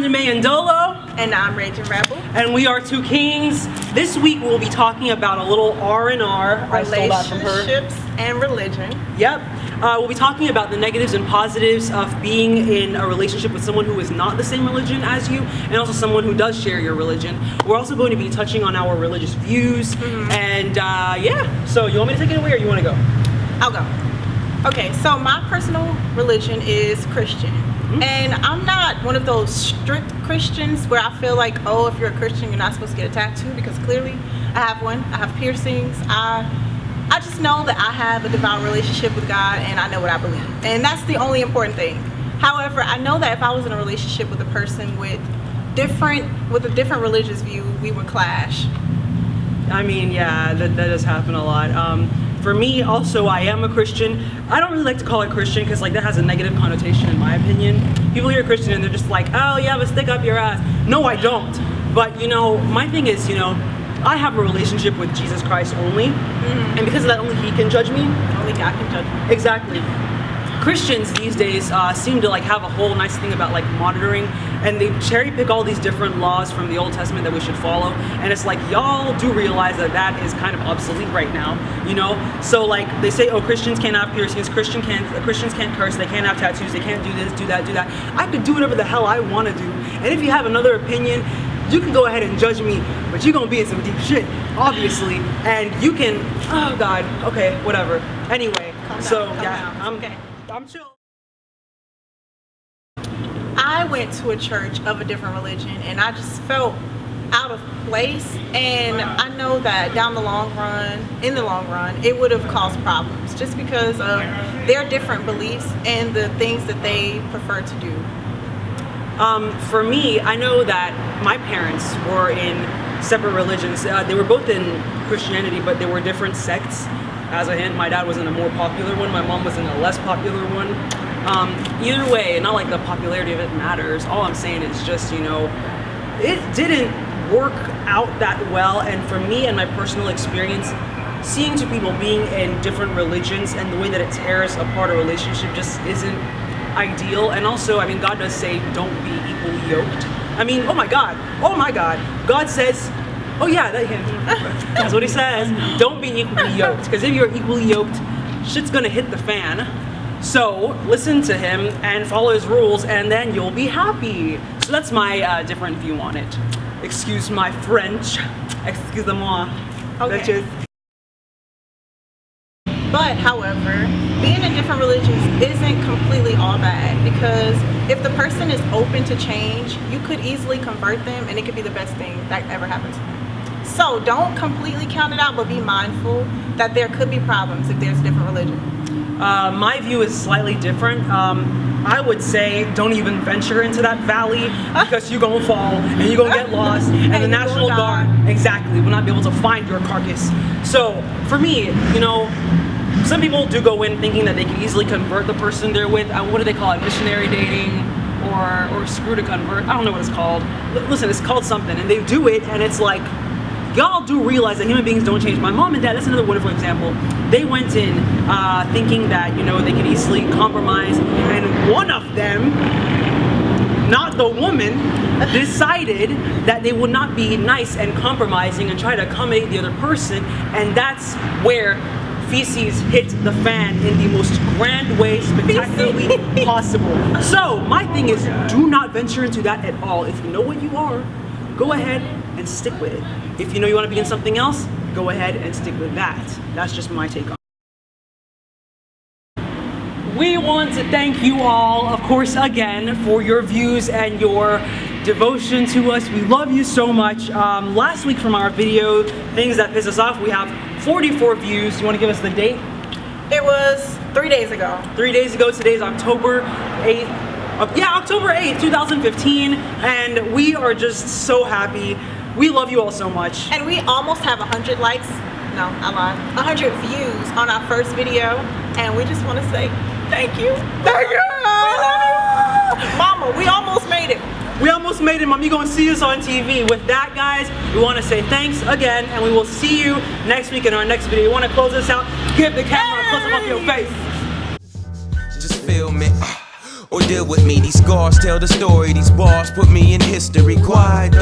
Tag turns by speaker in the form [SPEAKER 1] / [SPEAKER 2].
[SPEAKER 1] Mayandolo.
[SPEAKER 2] And I'm Raging Rebel.
[SPEAKER 1] And we are Two Kings. This week we'll be talking about a little R&R. I stole that from her.
[SPEAKER 2] Relationships and religion.
[SPEAKER 1] Yep. We'll be talking about the negatives and positives of being in a relationship with someone who is not the same religion as you, and also someone who does share your religion. We're also going to be touching on our religious views. And yeah, so you want me to take it away or you want to go?
[SPEAKER 2] I'll go. Okay, so my personal religion is Christian. And I'm not one of those strict Christians where I feel like, oh, if you're a Christian, you're not supposed to get a tattoo, because clearly I have one. I have piercings. I just know that I have a divine relationship with God, and I know what I believe. And that's the only important thing. However, I know that if I was in a relationship with a person with a different religious view, we would clash.
[SPEAKER 1] I mean, yeah, that does happen a lot. For me, also, I am a Christian. I don't really like to call it Christian because, like, that has a negative connotation in my opinion. People hear Christian and they're just like, oh, you have a stick up your ass. No, I don't. But, you know, my thing is, you know, I have a relationship with Jesus Christ only. And because of that, only He can judge me.
[SPEAKER 2] Only God can judge me.
[SPEAKER 1] Exactly. Christians these days seem to like have a whole nice thing about like monitoring, and they cherry pick all these different laws from the Old Testament that we should follow, and it's like, y'all do realize that that is kind of obsolete right now, you know? So like they say, oh, Christians can't have piercings, Christians can't curse, they can't have tattoos, they can't do this, do that, do that. I could do whatever the hell I want to do, and if you have another opinion, you can go ahead and judge me, but you're gonna be in some deep shit, obviously, and you can, oh God, okay, whatever. Anyway, I'm chill.
[SPEAKER 2] I went to a church of a different religion, and I just felt out of place, and I know that in the long run, it would have caused problems just because of their different beliefs and the things that they prefer to do.
[SPEAKER 1] For me, I know that my parents were in separate religions. They were both in Christianity, but they were different sects. As a hint, my dad was in a more popular one, my mom was in a less popular one. Either way, not like the popularity of it matters. All I'm saying is just, you know, it didn't work out that well, and for me and my personal experience, seeing two people being in different religions and the way that it tears apart a relationship just isn't ideal. And also, I mean, God does say don't be equally yoked. I mean, oh my God, God says, oh yeah, that's what He says. Don't be equally yoked, because if you're equally yoked, shit's gonna hit the fan. So listen to Him and follow His rules, and then you'll be happy. So that's my different view on it. Excuse my French. Excusez-moi.
[SPEAKER 2] Okay.
[SPEAKER 1] Bitches.
[SPEAKER 2] But however, being in different religions isn't completely all bad, because if the person is open to change, you could easily convert them, and it could be the best thing that ever happened to them. So don't completely count it out, but be mindful that there could be problems if there's a different religion.
[SPEAKER 1] My view is slightly different. I would say don't even venture into that valley, because you're gonna fall and you're gonna get lost, and the National Guard will not be able to find your carcass. So for me, you know, some people do go in thinking that they can easily convert the person they're with. What do they call it? Missionary dating, or screw to convert. I don't know what it's called. Listen, it's called something, and they do it, and it's like, y'all do realize that human beings don't change. My mom and dad, that's another wonderful example. They went in thinking that, you know, they could easily compromise, and one of them, not the woman, decided that they would not be nice and compromising and try to accommodate the other person, and that's where feces hit the fan in the most grand way, spectacularly possible. So my thing is, do not venture into that at all. If you know what you are, go ahead and stick with it. If you know you want to be in something else, go ahead and stick with that. That's just my take on it. We want to thank you all, of course, again, for your views and your devotion to us. We love you so much. Last week from our video, things that piss us off, we have 44 views. You want to give us the date?
[SPEAKER 2] It was 3 days ago.
[SPEAKER 1] 3 days ago. Today's October 8th. October 8th, 2015, and we are just so happy. We love you all so much.
[SPEAKER 2] And we almost have 100 likes. No, I lied. 100 views on our first video, and we just want to say thank you.
[SPEAKER 1] Thank you!
[SPEAKER 2] Mama, we almost made it.
[SPEAKER 1] We almost made it, Mom. You're going to see us on TV. With that, guys, we want to say thanks again, and we will see you next week in our next video. You want to close this out? Give the camera a close-up of your face.
[SPEAKER 3] Just feel me. Oh, deal with me. These scars tell the story, these bars put me in history. Quiet